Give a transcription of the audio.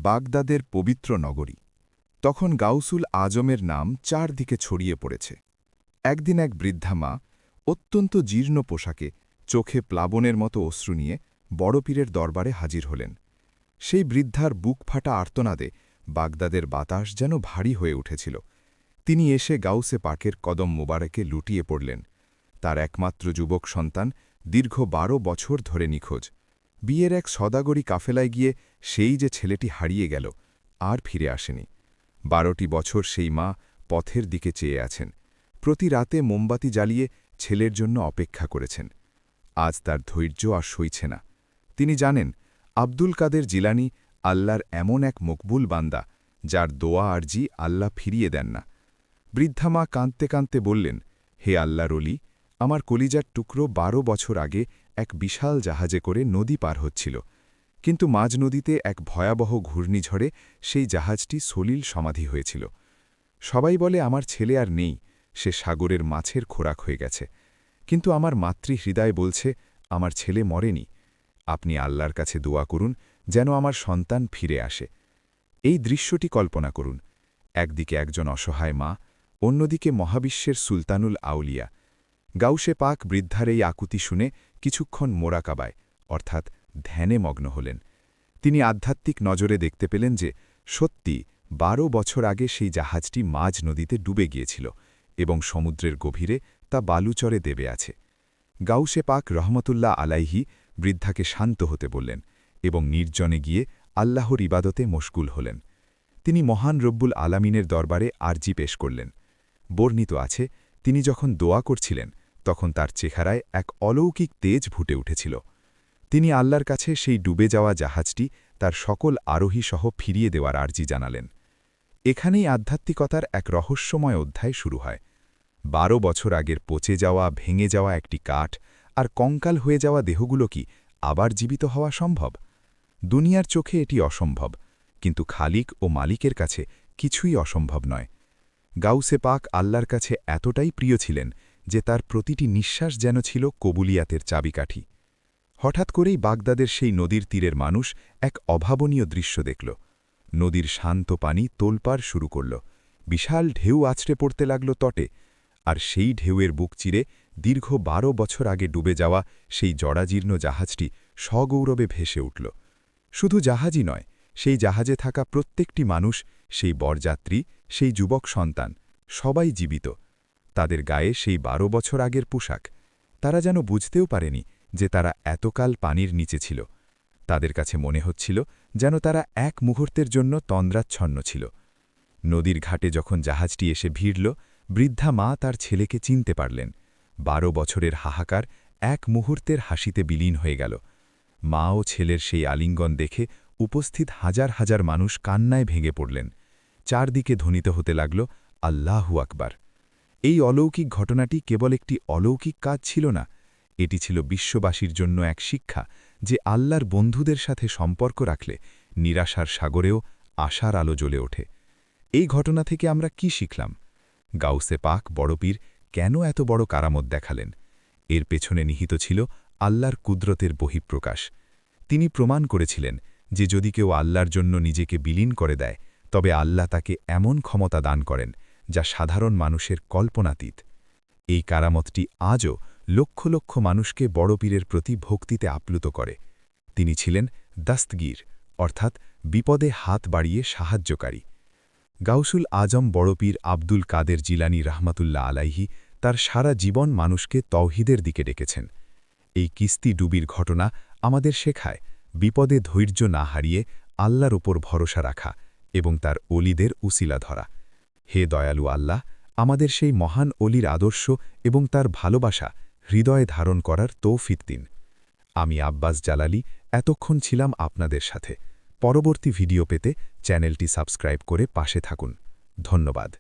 বাগদাদের পবিত্র নগরী। তখন গাউসুল আজমের নাম চারদিকে ছড়িয়ে পড়েছে। একদিন এক বৃদ্ধা মা অত্যন্ত জীর্ণ পোশাকে, চোখে প্লাবনের মতো অশ্রু নিয়ে বড় পীরের দরবারে হাজির হলেন। সেই বৃদ্ধার বুক ফাটা আর্তনাদে বাগদাদের বাতাস যেন ভারী হয়ে উঠেছিল। তিনি এসে গাউসে পাকের কদম মোবারকে লুটিয়ে পড়লেন। তার একমাত্র যুবক সন্তান দীর্ঘ ১২ বছর ধরে নিখোঁজ। বিয়ের এক সদাগরি কাফেলায় গিয়ে সেই যে ছেলেটি হারিয়ে গেল, আর ফিরে আসেনি। ১২টি বছর সেই মা পথের দিকে চেয়ে আছেন। প্রতি রাতে মোমবাতি জ্বালিয়ে ছেলের জন্য অপেক্ষা করেছেন। আজ তার ধৈর্য আর সইছে না। তিনি জানেন, আব্দুল কাদের জিলানী আল্লাহর এমন এক মকবুল বান্দা, যার দোয়া আরজি আল্লাহ ফিরিয়ে দেন না। বৃদ্ধা মা কাঁদতে কাঁদতে বললেন, হে আল্লাহর ওলি, আমার কলিজার টুকরো ১২ বছর আগে এক বিশাল জাহাজে করে নদী পার হচ্ছিল, কিন্তু মাঝ নদীতে এক ভয়াবহ ঘূর্ণিঝড়ে সেই জাহাজটি সলিল সমাধি হয়েছিল। সবাই বলে আমার ছেলে আর নেই, সে সাগরের মাছের খোরাক হয়ে গেছে। কিন্তু আমার মাতৃহৃদয় বলছে, আমার ছেলে মরেনি। আপনি আল্লাহর কাছে দোয়া করুন যেন আমার সন্তান ফিরে আসে। এই দৃশ্যটি কল্পনা করুন। একদিকে একজন অসহায় মা, অন্যদিকে মহাবিশ্বের সুলতানুল আউলিয়া। গাউসে পাক বৃদ্ধার এই আকুতি শুনে কিছুক্ষণ মোরাকাবায় অর্থাৎ ধ্যানে মগ্ন হলেন। তিনি আধ্যাত্মিক নজরে দেখতে পেলেন যে সত্যি ১২ বছর আগে সেই জাহাজটি মাঝ নদীতে ডুবে গিয়েছিল এবং সমুদ্রের গভীরে তা বালুচরে দেবে আছে। গাউসে পাক রহমতুল্লাহ আলাইহি বৃদ্ধাকে শান্ত হতে বললেন এবং নির্জনে গিয়ে আল্লাহর ইবাদতে মশগুল হলেন। তিনি মহান রব্বুল আলামিনের দরবারে আরজি পেশ করলেন। বর্ণিত আছে, তিনি যখন দোয়া করছিলেন তখন তার চেহারায় এক অলৌকিক তেজ ফুটে উঠেছিল। তিনি আল্লাহর কাছে সেই ডুবে যাওয়া জাহাজটি তার সকল আরোহী সহ ফিরিয়ে দেওয়ার আরজি জানালেন। এখানেই আধ্যাত্মিকতার এক রহস্যময় অধ্যায় শুরু হয়। ১২ বছর আগের পচে যাওয়া, ভেঙে যাওয়া একটি কাঠ আর কঙ্কাল হয়ে যাওয়া দেহগুলো কি আবার জীবিত হওয়া সম্ভব? দুনিয়ার চোখে এটি অসম্ভব, কিন্তু খালিক ও মালিকের কাছে কিছুই অসম্ভব নয়। গাউসে পাক আল্লাহর কাছে এতটাই প্রিয় ছিলেন যে তার প্রতিটি নিঃশ্বাস যেন ছিল কবুলিয়াতের চাবিকাঠি। হঠাৎ করেই বাগদাদের সেই নদীর তীরের মানুষ এক অভাবনীয় দৃশ্য দেখল। নদীর শান্ত পানি তোলপাড় শুরু করল, বিশাল ঢেউ আছড়ে পড়তে লাগল তটে, আর সেই ঢেউয়ের বুক চিরে দীর্ঘ ১২ বছর আগে ডুবে যাওয়া সেই জরাজীর্ণ জাহাজটি সগৌরবে ভেসে উঠল। শুধু জাহাজই নয়, সেই জাহাজে থাকা প্রত্যেকটি মানুষ, সেই বরযাত্রী, সেই যুবক সন্তান, সবাই জীবিত। তাদের গায়ে সেই ১২ বছর আগের পোশাক। তারা যেন বুঝতেও পারেনি যে তারা এতকাল পানির নিচে ছিল। তাদের কাছে মনে হচ্ছিল যেন তারা এক মুহূর্তের জন্য তন্দ্রাচ্ছন্ন ছিল। নদীর ঘাটে যখন জাহাজটি এসে ভিড়ল, বৃদ্ধা মা তার ছেলেকে চিনতে পারলেন। ১২ বছরের হাহাকার এক মুহূর্তের হাসিতে বিলীন হয়ে গেল। মা ও ছেলের সেই আলিঙ্গন দেখে উপস্থিত হাজার হাজার মানুষ কান্নায় ভেঙে পড়লেন। চারদিকে ধ্বনিত হতে লাগল, আল্লাহু আকবার। এই অলৌকিক ঘটনাটি কেবল একটি অলৌকিক কাজ ছিল না, এটি ছিল বিশ্ববাসীর জন্য এক শিক্ষা যে আল্লাহর বন্ধুদের সাথে সম্পর্ক রাখলে নিরাশার সাগরেও আশার আলো জ্বলে ওঠে। এই ঘটনা থেকে আমরা কি শিখলাম? গাউসে পাক বড়পীর কেন এত বড় কারামত দেখালেন? এর পেছনে নিহিত ছিল আল্লাহর কুদরতের বহিঃপ্রকাশ। তিনি প্রমাণ করেছিলেন যে যদি কেউ আল্লাহর জন্য নিজেকে বিলীন করে দেয়, তবে আল্লাহ তাকে এমন ক্ষমতা দান করেন যা সাধারণ মানুষের কল্পনাতীত। এই কারামতটি আজও লক্ষ লক্ষ মানুষকে বড় পীরের প্রতি ভক্তিতে আপ্লুত করে। তিনি ছিলেন দাস্তগীর, অর্থাৎ বিপদে হাত বাড়িয়ে সাহায্যকারী। গাউসুল আজম বড় পীর আব্দুল কাদের জিলানী রহমতুল্লাহ আলাইহি তার সারা জীবন মানুষকে তৌহিদের দিকে ডেকেছেন। এই কিস্তি ডুবির ঘটনা আমাদের শেখায় বিপদে ধৈর্য না হারিয়ে আল্লাহর ওপর ভরসা রাখা এবং তার অলিদের উসিলা ধরা। হে দয়ালু আল্লাহ, আমাদের সেই মহান অলির আদর্শ এবং তার ভালোবাসা হৃদয়ে ধারণ করার তৌফিক দিন। আমি আব্বাস জালালি এতক্ষণ ছিলাম আপনাদের সাথে। পরবর্তী ভিডিও পেতে চ্যানেলটি সাবস্ক্রাইব করে পাশে থাকুন। ধন্যবাদ।